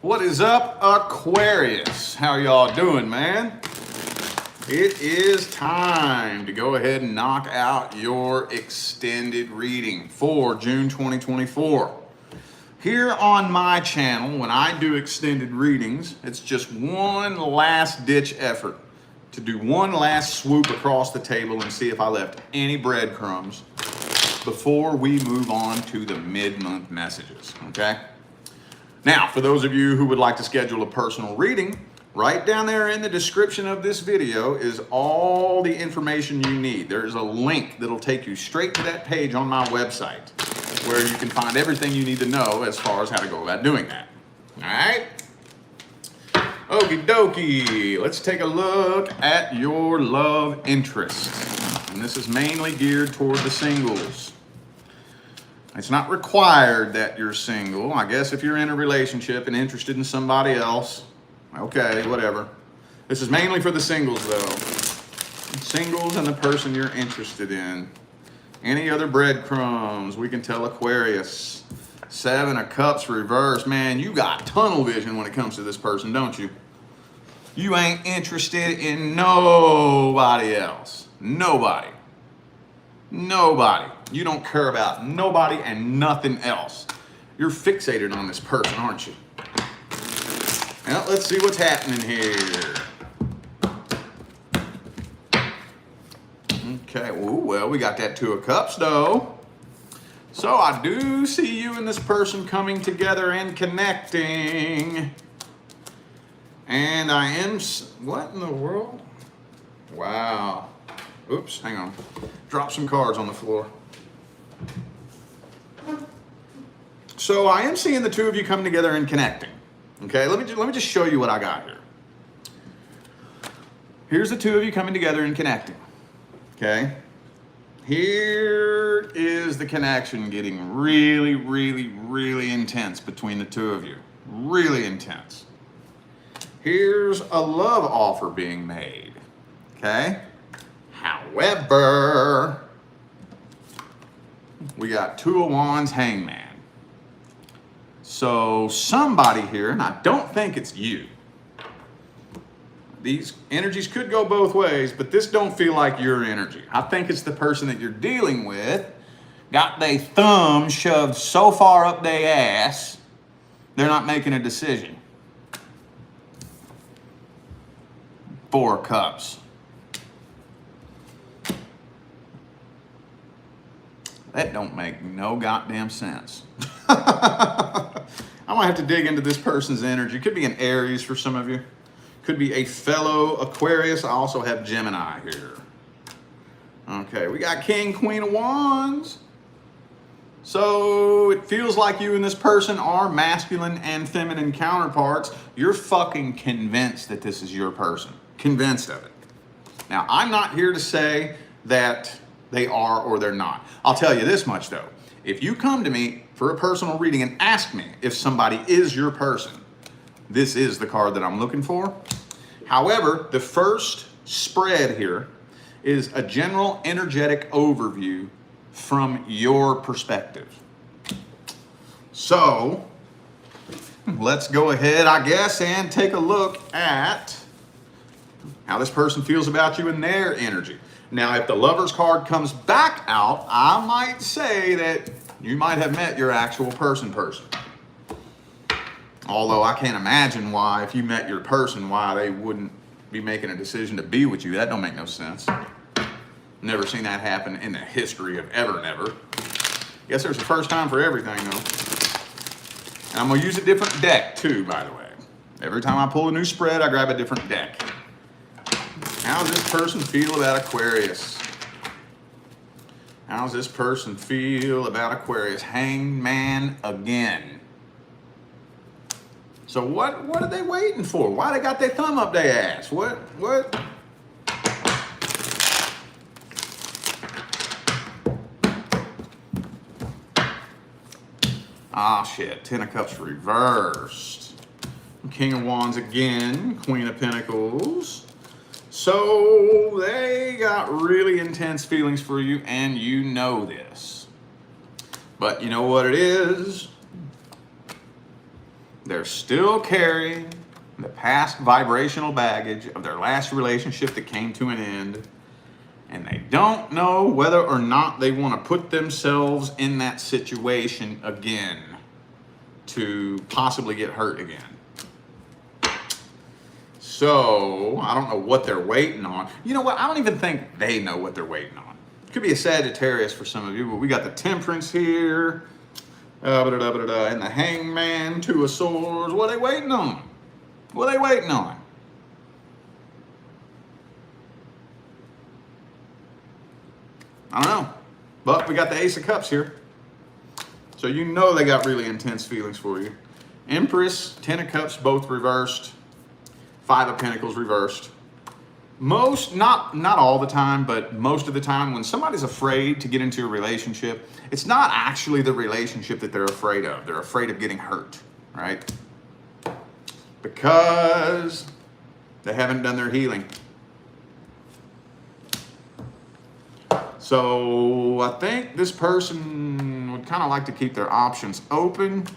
What is up, Aquarius? How y'all doing, man? It is time to go ahead and knock out your extended reading for June 2024. Here on my channel, when I do extended readings, it's just one last ditch effort to do one last swoop across the table and see if I left any breadcrumbs before we move on to the mid-month messages, okay? Now, for those of you who would like to schedule a personal reading, right down there in the description of this video is all the information you need. There's a link that'll take you straight to that page on my website where you can find everything you need to know as far as how to go about doing that. All right? Okie dokie. Let's take a look at your love interest. And this is mainly geared toward the singles. It's not required that you're single. I guess if you're in a relationship and interested in somebody else, okay, whatever. This is mainly for the singles, though. Singles and the person you're interested in. Any other breadcrumbs, we can tell Aquarius. 7 of Cups reverse. Man, you got tunnel vision when it comes to this person, don't you? You ain't interested in nobody else. Nobody. Nobody. You don't care about nobody and nothing else. You're fixated on this person, aren't you? Well, let's see what's happening here. Okay, well, we got that 2 of Cups, though. So I do see you and this person coming together and connecting. And I am... What in the world? Wow. Oops, hang on. Drop some cards on the floor. So I am seeing the 2 of you come together and connecting. Okay, let me just show you what I got here. Here's the 2 of you coming together and connecting. Okay. Here is the connection getting really, really, really intense between the 2 of you. Really intense. Here's a love offer being made. Okay. However, we got 2 of Wands, Hangman. So somebody here, and I don't think it's you. These energies could go both ways, but this don't feel like your energy. I think it's the person that you're dealing with got their thumb shoved so far up their ass, they're not making a decision. 4 of Cups. That don't make no goddamn sense. I might have to dig into this person's energy. Could be an Aries for some of you. Could be a fellow Aquarius. I also have Gemini here. Okay, we got King, Queen of Wands. So it feels like you and this person are masculine and feminine counterparts. You're fucking convinced that this is your person. Convinced of it. Now, I'm not here to say that they are or they're not. I'll tell you this much, though. If you come to me for a personal reading and ask me if somebody is your person, this is the card that I'm looking for. However, the first spread here is a general energetic overview from your perspective. So, let's go ahead, I guess, and take a look at how this person feels about you and their energy. Now, if the Lover's card comes back out, I might say that you might have met your actual person. Although I can't imagine why, if you met your person, why they wouldn't be making a decision to be with you. That don't make no sense. Never seen that happen in the history of ever, never. Guess there's a first time for everything, though. And I'm going to use a different deck, too, by the way. Every time I pull a new spread, I grab a different deck. How does this person feel about Aquarius? How does this person feel about Aquarius? Hangman again. So what are they waiting for? Why they got their thumb up their ass? What? Ah, shit. 10 of Cups reversed. King of Wands again. Queen of Pentacles. So they got really intense feelings for you, and you know this. But you know what it is? They're still carrying the past vibrational baggage of their last relationship that came to an end. And they don't know whether or not they want to put themselves in that situation again to possibly get hurt again. So, I don't know what they're waiting on. You know what? I don't even think they know what they're waiting on. It could be a Sagittarius for some of you, but we got the Temperance here, and the Hangman, Two of Swords. What are they waiting on? What are they waiting on? I don't know. But we got the Ace of Cups here. So you know they got really intense feelings for you. Empress, Ten of Cups, both reversed. Five of Pentacles reversed. Most, not all the time, but most of the time when somebody's afraid to get into a relationship, it's not actually the relationship that they're afraid of. They're afraid of getting hurt, right? Because they haven't done their healing. So I think this person would kind of like to keep their options open,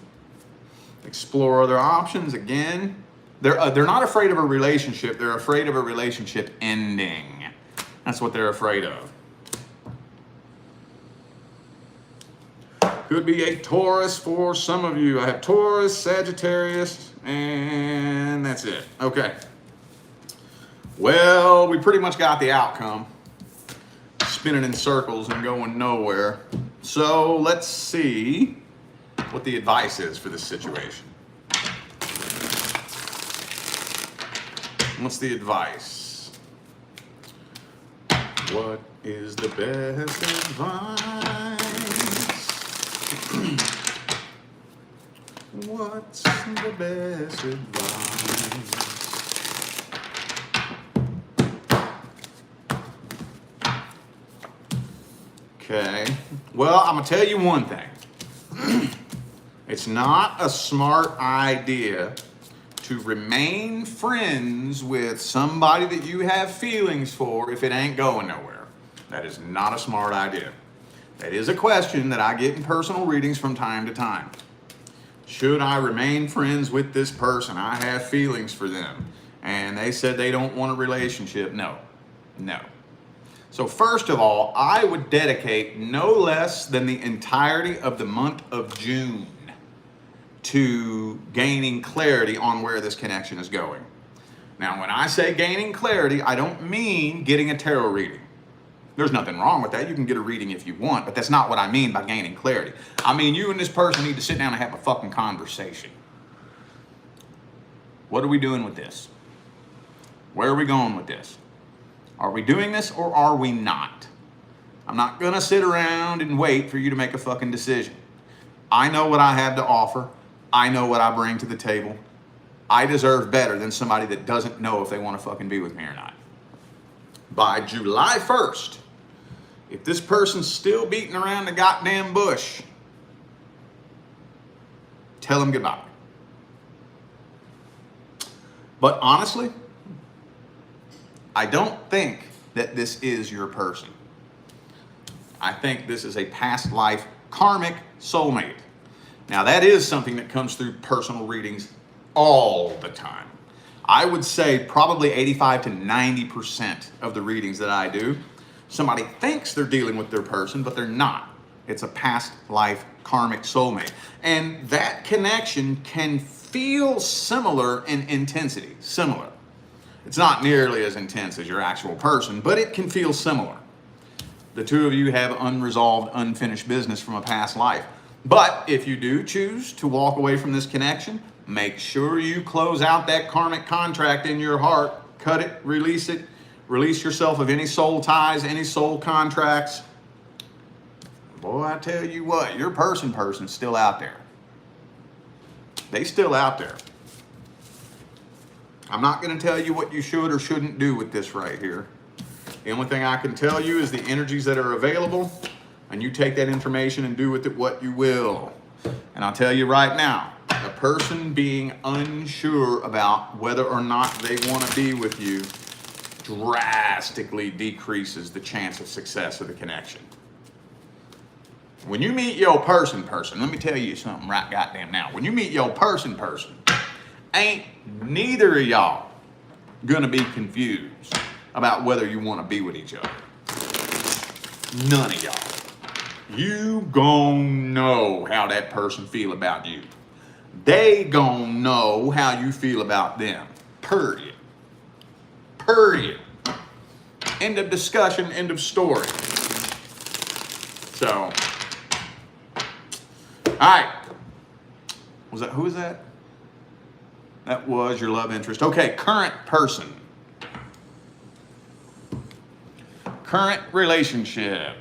explore other options again. They're not afraid of a relationship. They're afraid of a relationship ending. That's what they're afraid of. Could be a Taurus for some of you. I have Taurus, Sagittarius, and that's it. Okay. Well, we pretty much got the outcome. Spinning in circles and going nowhere. So let's see what the advice is for this situation. What's the advice? What is the best advice? What's the best advice? Okay. Well, I'm going to tell you one thing. It's not a smart idea to remain friends with somebody that you have feelings for if it ain't going nowhere. That is not a smart idea. That is a question that I get in personal readings from time to time. Should I remain friends with this person? I have feelings for them. And they said they don't want a relationship. No. No. So first of all, I would dedicate no less than the entirety of the month of June to gaining clarity on where this connection is going. Now, when I say gaining clarity, I don't mean getting a tarot reading. There's nothing wrong with that. You can get a reading if you want, but that's not what I mean by gaining clarity. I mean, you and this person need to sit down and have a fucking conversation. What are we doing with this? Where are we going with this? Are we doing this or are we not? I'm not gonna sit around and wait for you to make a fucking decision. I know what I have to offer. I know what I bring to the table. I deserve better than somebody that doesn't know if they want to fucking be with me or not. By July 1st, if this person's still beating around the goddamn bush, tell them goodbye. But honestly, I don't think that this is your person. I think this is a past life karmic soulmate. Now that is something that comes through personal readings all the time. I would say probably 85 to 90% of the readings that I do, somebody thinks they're dealing with their person, but they're not. It's a past life karmic soulmate. And that connection can feel similar in intensity, similar. It's not nearly as intense as your actual person, but it can feel similar. The two of you have unresolved, unfinished business from a past life. But if you do choose to walk away from this connection, make sure you close out that karmic contract in your heart, cut it, release yourself of any soul ties, any soul contracts. Boy, I tell you what, your person's still out there. They still out there. I'm not going to tell you what you should or shouldn't do with this right here. The only thing I can tell you is the energies that are available, and you take that information and do with it what you will. And I'll tell you right now, a person being unsure about whether or not they want to be with you drastically decreases the chance of success of the connection. When you meet your person, let me tell you something right goddamn now. When you meet your person, ain't neither of y'all gonna be confused about whether you want to be with each other. None of y'all. You gon' know how that person feel about you. They gon' know how you feel about them. Period. Period. End of discussion, end of story. So, all right. Who was that? That was your love interest. Okay, current person. Current relationship.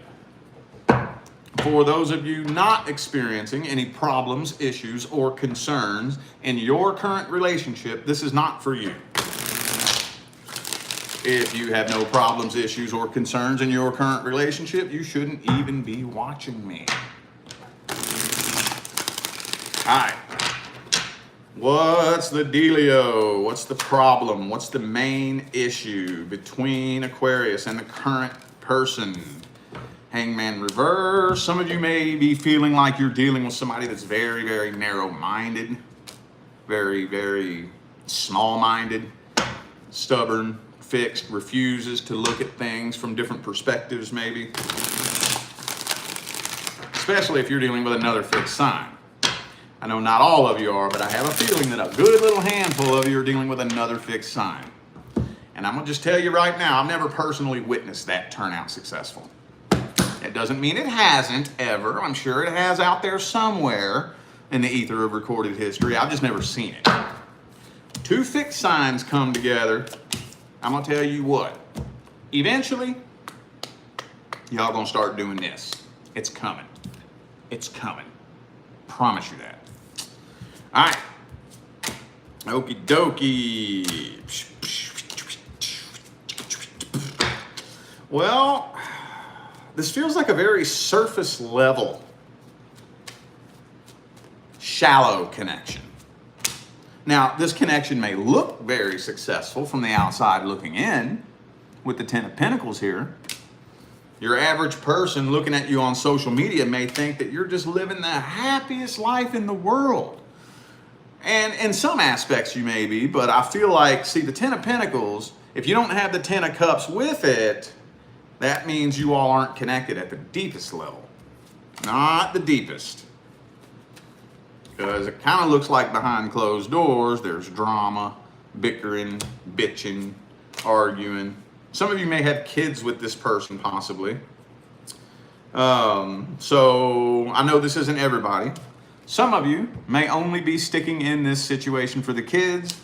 For those of you not experiencing any problems, issues, or concerns in your current relationship, this is not for you. If you have no problems, issues, or concerns in your current relationship, you shouldn't even be watching me. All right. What's the dealio? What's the problem? What's the main issue between Aquarius and the current person? Hangman reverse. Some of you may be feeling like you're dealing with somebody that's very, very narrow-minded, very, very small-minded, stubborn, fixed, refuses to look at things from different perspectives maybe. Especially if you're dealing with another fixed sign. I know not all of you are, but I have a feeling that a good little handful of you are dealing with another fixed sign. And I'm gonna just tell you right now, I've never personally witnessed that turn out successful. It doesn't mean it hasn't ever. I'm sure it has out there somewhere in the ether of recorded history. I've just never seen it. Two fixed signs come together. I'm gonna tell you what. Eventually, y'all gonna start doing this. It's coming. It's coming. Promise you that. All right. Okie dokie. Well, this feels like a very surface level, shallow connection. Now, this connection may look very successful from the outside looking in with the Ten of Pentacles here. Your average person looking at you on social media may think that you're just living the happiest life in the world. And in some aspects you may be, but I feel like, see, the Ten of Pentacles, if you don't have the Ten of Cups with it, that means you all aren't connected at the deepest level. Not the deepest. Because it kind of looks like behind closed doors, there's drama, bickering, bitching, arguing. Some of you may have kids with this person, possibly. So I know this isn't everybody. Some of you may only be sticking in this situation for the kids.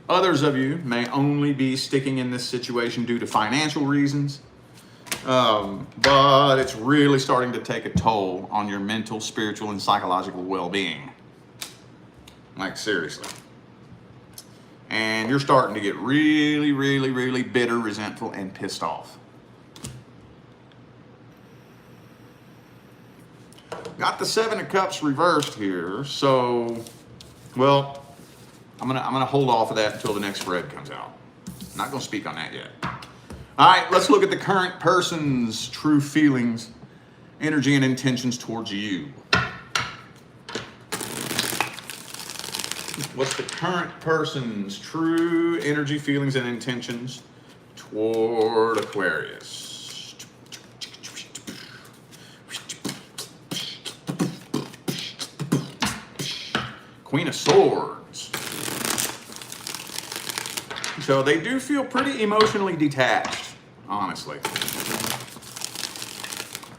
Others of you may only be sticking in this situation due to financial reasons. But it's really starting to take a toll on your mental, spiritual, and psychological well-being. Like, seriously. And you're starting to get really, really, really bitter, resentful, and pissed off. Got the Seven of Cups reversed here, so, well, I'm gonna hold off of that until the next spread comes out. I'm not gonna speak on that yet. All right, let's look at the current person's true feelings, energy, and intentions towards you. What's the current person's true energy, feelings, and intentions toward Aquarius? Queen of Swords. So they do feel pretty emotionally detached, honestly.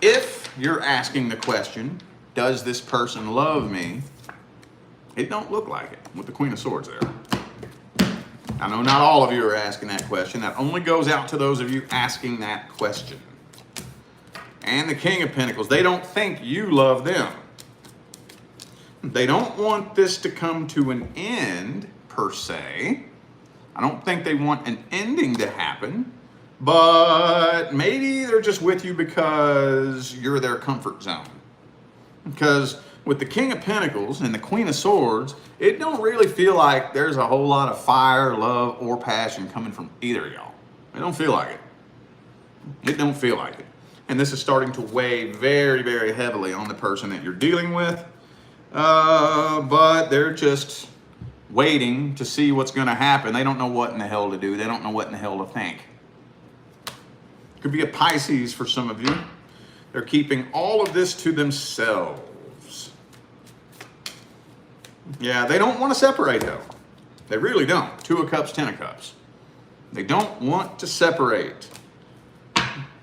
If you're asking the question, does this person love me? It don't look like it with the Queen of Swords there. I know not all of you are asking that question. That only goes out to those of you asking that question. And the King of Pentacles, they don't think you love them. They don't want this to come to an end, per se. I don't think they want an ending to happen, but maybe they're just with you because you're their comfort zone. Because with the King of Pentacles and the Queen of Swords, it don't really feel like there's a whole lot of fire, love, or passion coming from either of y'all. It don't feel like it. It don't feel like it. And this is starting to weigh very, very heavily on the person that you're dealing with. But they're just waiting to see what's going to happen. They don't know what in the hell to do. They don't know what in the hell to think. Could be a Pisces for some of you. They're keeping all of this to themselves. Yeah, they don't want to separate though. They really don't. 2 of Cups, 10 of Cups. They don't want to separate,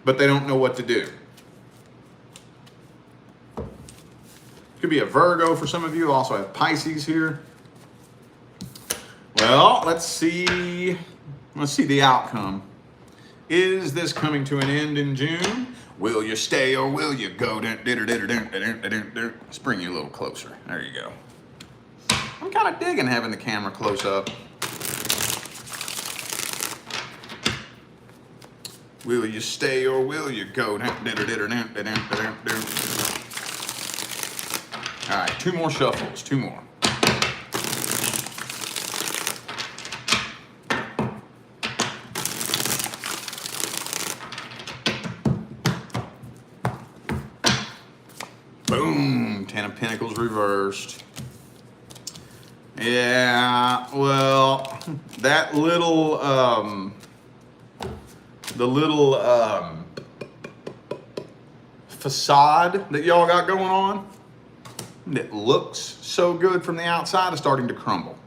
but they don't know what to do. Could be a Virgo for some of you. Also have Pisces here. Well, let's see the outcome. Is this coming to an end in June? Will you stay or will you go? Let's bring you a little closer. There you go. I'm kind of digging having the camera close up. Will you stay or will you go? All right, 2 more shuffles, 2 more. Boom, 10 of Pentacles reversed. Yeah, well, that little, facade that y'all got going on that looks so good from the outside is starting to crumble.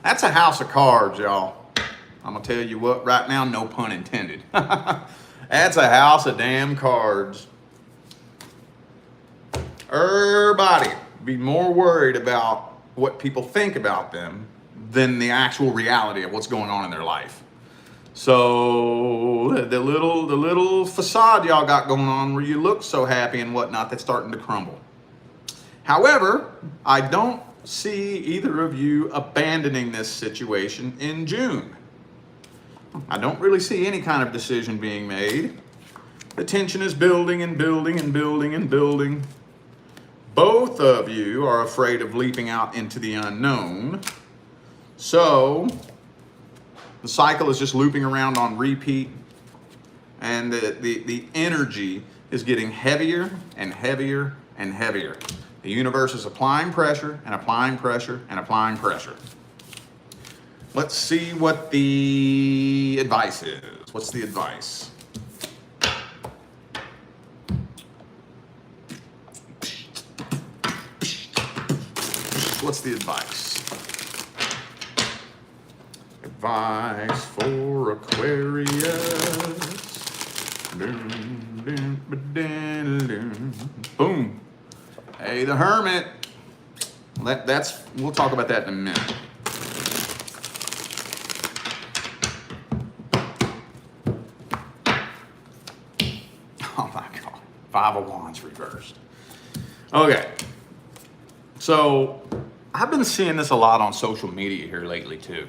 That's a house of cards, y'all. I'm gonna tell you what right now, no pun intended. That's a house of damn cards. Everybody be more worried about what people think about them than the actual reality of what's going on in their life. So the little facade y'all got going on where you look so happy and whatnot, that's starting to crumble. However, I don't see either of you abandoning this situation in June. I don't really see any kind of decision being made. The tension is building and building and building and building. Both of you are afraid of leaping out into the unknown. So the cycle is just looping around on repeat, and the energy is getting heavier and heavier and heavier. The universe is applying pressure and applying pressure and applying pressure. Let's see what the advice is. What's the advice? What's the advice? Advice for Aquarius. Boom. Hey, the Hermit. We'll talk about that in a minute. Oh my God. 5 of Wands reversed. Okay. So I've been seeing this a lot on social media here lately too.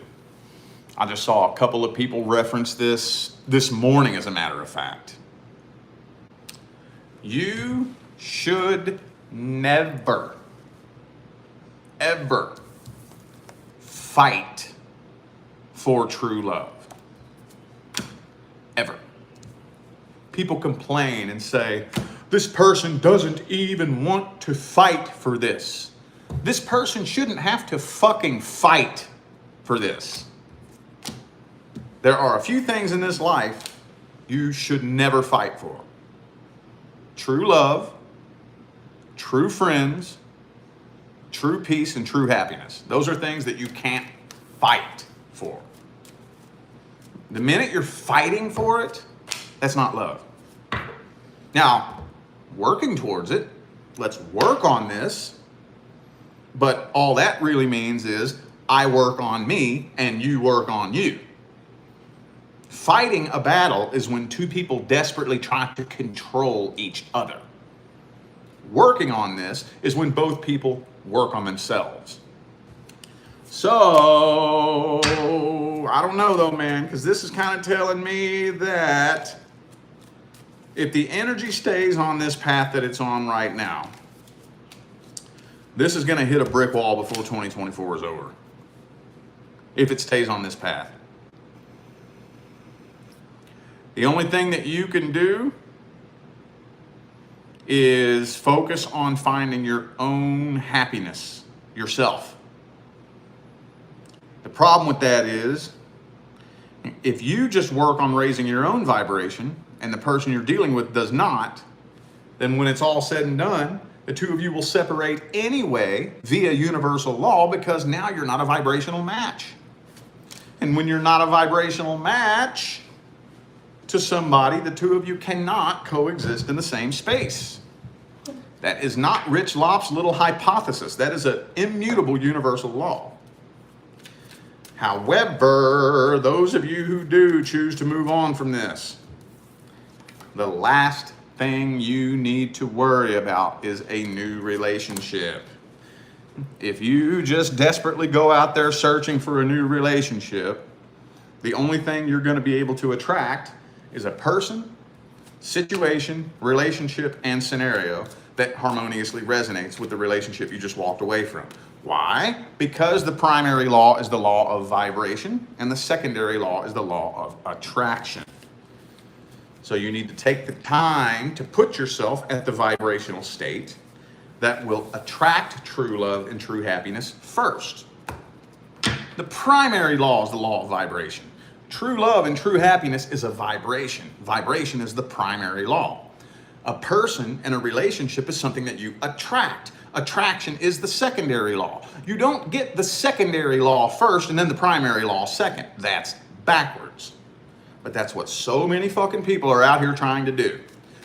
I just saw a couple of people reference this morning, as a matter of fact. You should never, ever fight for true love. Ever. People complain and say, this person doesn't even want to fight for this. This person shouldn't have to fucking fight for this. There are a few things in this life you should never fight for. True love, true friends, true peace, and true happiness. Those are things that you can't fight for. The minute you're fighting for it, that's not love. Now, working towards it, let's work on this. But all that really means is I work on me and you work on you. Fighting a battle is when 2 people desperately try to control each other. Working on this is when both people work on themselves. So, I don't know though, man, because this is kind of telling me that if the energy stays on this path that it's on right now, this is going to hit a brick wall before 2024 is over. If it stays on this path. The only thing that you can do is focus on finding your own happiness yourself. problem with that is, if you just work on raising your own vibration and the person you're dealing with does not, then when it's all said and done, the two of you will separate anyway via universal law, because now you're not a vibrational match. And when you're not a vibrational match to somebody, the two of you cannot coexist in the same space. That is not Rich Lopp's little hypothesis. That is an immutable universal law. However, those of you who do choose to move on from this, the last thing you need to worry about is a new relationship. If you just desperately go out there searching for a new relationship, the only thing you're going to be able to attract is a person, situation, relationship, and scenario that harmoniously resonates with the relationship you just walked away from. Why? Because the primary law is the law of vibration, and the secondary law is the law of attraction. So you need to take the time to put yourself at the vibrational state that will attract true love and true happiness first. The primary law is the law of vibration. True love and true happiness is a vibration. Vibration is the primary law. A person and a relationship is something that you attract. Attraction is the secondary law. You don't get the secondary law first and then the primary law second. That's backwards. But that's what so many fucking people are out here trying to do.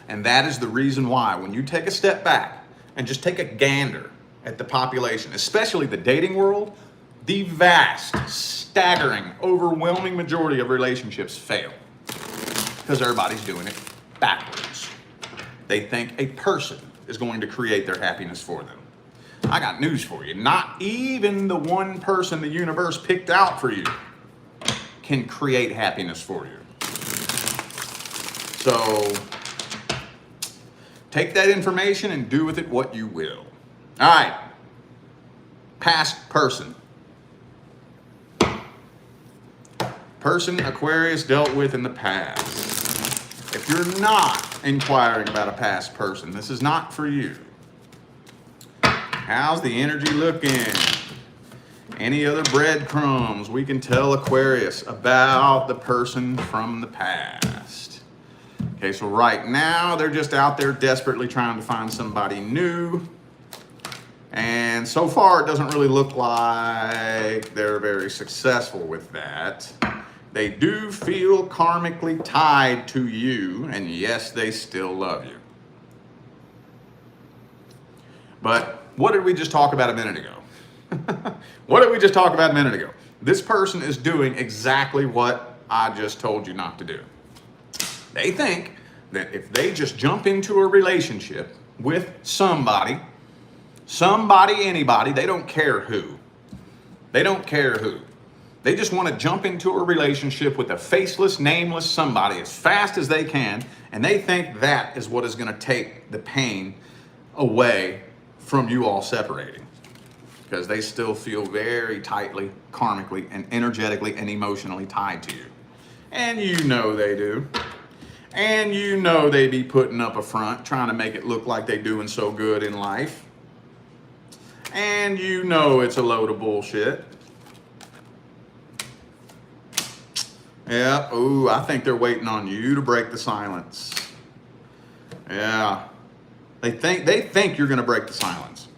And that is the reason why, when you take a step back and just take a gander at the population, especially the dating world, the vast, staggering, overwhelming majority of relationships fail. Because everybody's doing it backwards. They think a person is going to create their happiness for them. I got news for you. Not even the one person the universe picked out for you can create happiness for you. So take that information and do with it what you will. All right. Past person. Person Aquarius dealt with in the past. If you're not inquiring about a past person, this is not for you. How's the energy looking? Any other breadcrumbs we can tell Aquarius about the person from the past? Okay, so right now they're just out there desperately trying to find somebody new. And so far it doesn't really look like they're very successful with that. They do feel karmically tied to you, and yes, they still love you. But what did we just talk about a minute ago? What did we just talk about a minute ago? This person is doing exactly what I just told you not to do. They think that if they just jump into a relationship with somebody, anybody, they don't care who. They don't care who. They just want to jump into a relationship with a faceless, nameless somebody as fast as they can, and they think that is what is going to take the pain away from you all separating. Because they still feel very tightly, karmically, and energetically and emotionally tied to you. And you know they do. And you know they be putting up a front, trying to make it look like they doing so good in life. And you know it's a load of bullshit. Yeah, ooh, I think they're waiting on you to break the silence. Yeah. They think you're going to break the silence.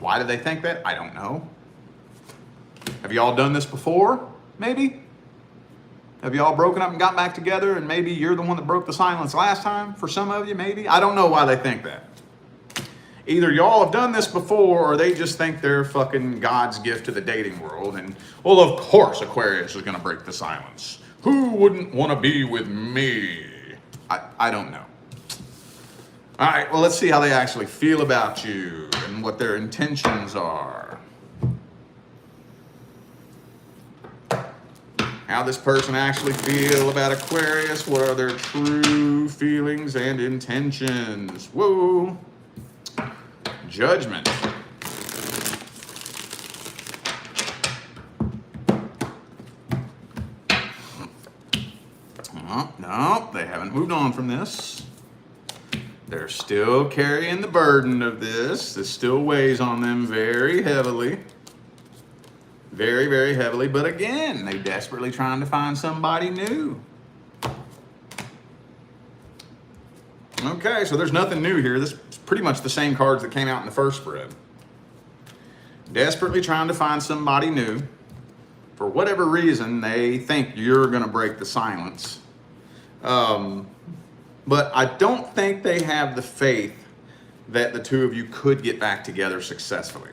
Why do they think that? I don't know. Have you all done this before? Maybe? Have you all broken up and got back together and maybe you're the one that broke the silence last time? For some of you, maybe? I don't know why they think that. Either y'all have done this before or they just think they're fucking God's gift to the dating world. And, well, of course Aquarius is going to break the silence. Who wouldn't want to be with me? I don't know. All right, well, let's see how they actually feel about you and what their intentions are. How this person actually feel about Aquarius. What are their true feelings and intentions? Whoa. Judgment. Oh, no, they haven't moved on from this. They're still carrying the burden of this. This still weighs on them very heavily. very, very heavily. But again, they desperately trying to find somebody new. Okay, so there's nothing new here. This is pretty much the same cards that came out in the first spread. Desperately trying to find somebody new. For whatever reason, they think you're going to break the silence. But I don't think they have the faith that the two of you could get back together successfully.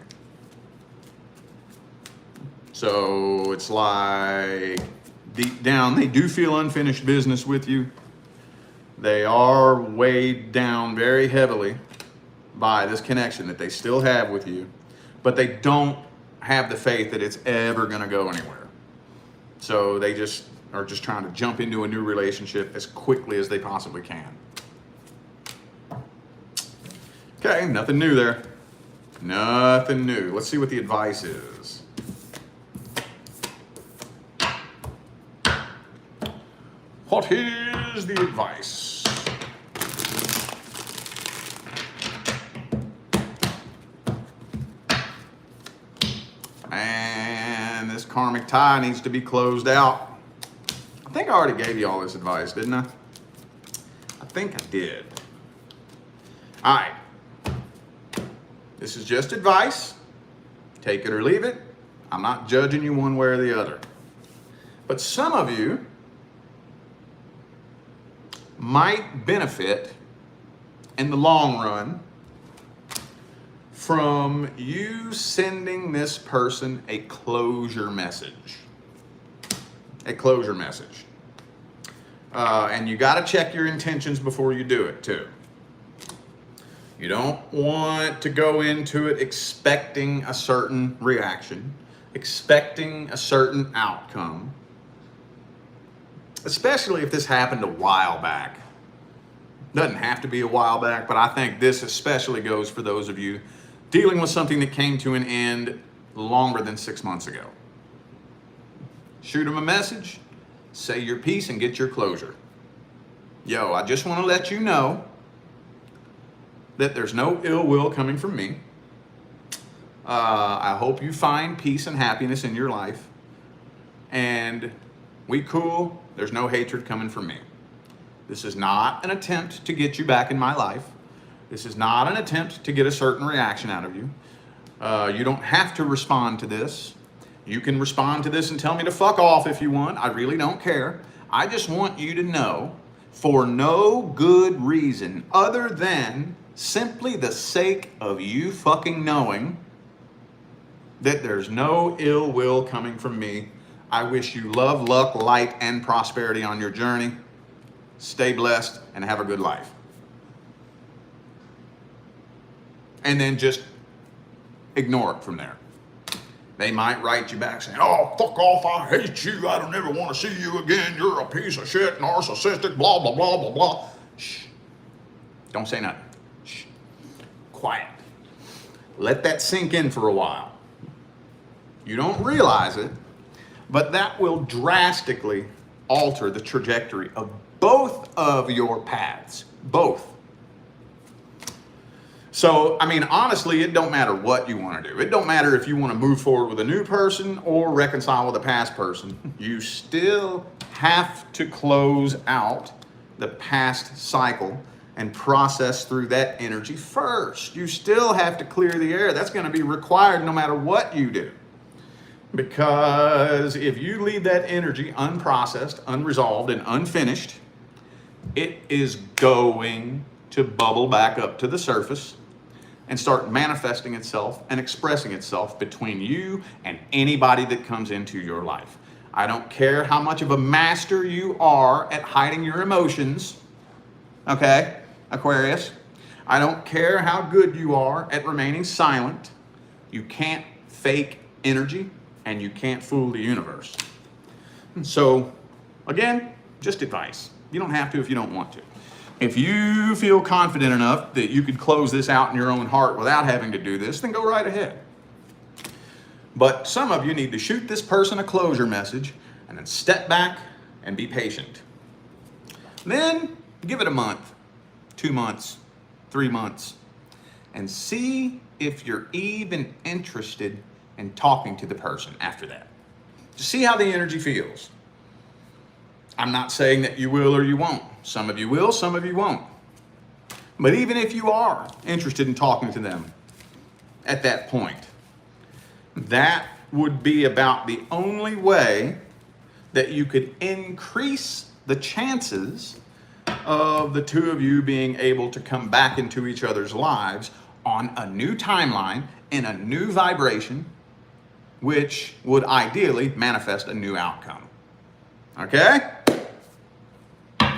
So it's like deep down, they do feel unfinished business with you. They are weighed down very heavily by this connection that they still have with you, but they don't have the faith that it's ever going to go anywhere. So they just are just trying to jump into a new relationship as quickly as they possibly can. Okay, nothing new there. Nothing new. Let's see what the advice is. What is the advice? And this karmic tie needs to be closed out. I think I already gave you all this advice, didn't I? I think I did. All right. This is just advice. Take it or leave it. I'm not judging you one way or the other. But some of you might benefit in the long run from you sending this person a closure message. A closure message. And you got to check your intentions before you do it too. You don't want to go into it expecting a certain reaction, expecting a certain outcome, especially if this happened a while back. Doesn't have to be a while back, but I think this especially goes for those of you dealing with something that came to an end longer than 6 months ago. Shoot them a message, say your piece, and get your closure. Yo, I just want to let you know that there's no ill will coming from me. I hope you find peace and happiness in your life. And we cool, there's no hatred coming from me. This is not an attempt to get you back in my life. This is not an attempt to get a certain reaction out of you. You don't have to respond to this. You can respond to this and tell me to fuck off if you want. I really don't care. I just want you to know, for no good reason other than simply the sake of you fucking knowing that there's no ill will coming from me. I wish you love, luck, light, and prosperity on your journey. Stay blessed and have a good life. And then just ignore it from there. They might write you back saying, oh, fuck off, I hate you, I don't ever want to see you again, you're a piece of shit, narcissistic, blah, blah, blah, blah, blah. Shh. Don't say nothing. Shh. Quiet. Let that sink in for a while. You don't realize it, but that will drastically alter the trajectory of both of your paths. Both. So, I mean, honestly, it don't matter what you want to do. It don't matter if you want to move forward with a new person or reconcile with a past person. You still have to close out the past cycle and process through that energy first. You still have to clear the air. That's going to be required no matter what you do. Because if you leave that energy unprocessed, unresolved, and unfinished, it is going to bubble back up to the surface and start manifesting itself and expressing itself between you and anybody that comes into your life. I don't care how much of a master you are at hiding your emotions, okay, Aquarius? I don't care how good you are at remaining silent. You can't fake energy and you can't fool the universe. So, again, just advice. You don't have to if you don't want to. If you feel confident enough that you could close this out in your own heart without having to do this, then go right ahead. But some of you need to shoot this person a closure message and then step back and be patient. Then give it a month, 2 months, 3 months, and see if you're even interested and talking to the person after that. Just see how the energy feels. I'm not saying that you will or you won't. Some of you will, some of you won't. But even if you are interested in talking to them at that point, that would be about the only way that you could increase the chances of the two of you being able to come back into each other's lives on a new timeline, in a new vibration, which would ideally manifest a new outcome. Okay? All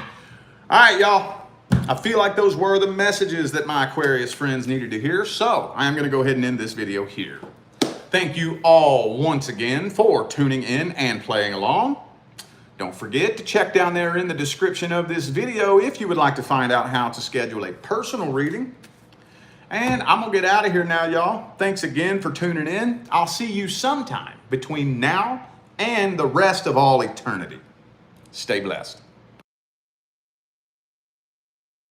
right, y'all. I feel like those were the messages that my Aquarius friends needed to hear, so I am going to go ahead and end this video here. Thank you all once again for tuning in and playing along. Don't forget to check down there in the description of this video if you would like to find out how to schedule a personal reading. And I'm going to get out of here now, y'all. Thanks again for tuning in. I'll see you sometime between now and the rest of all eternity. Stay blessed.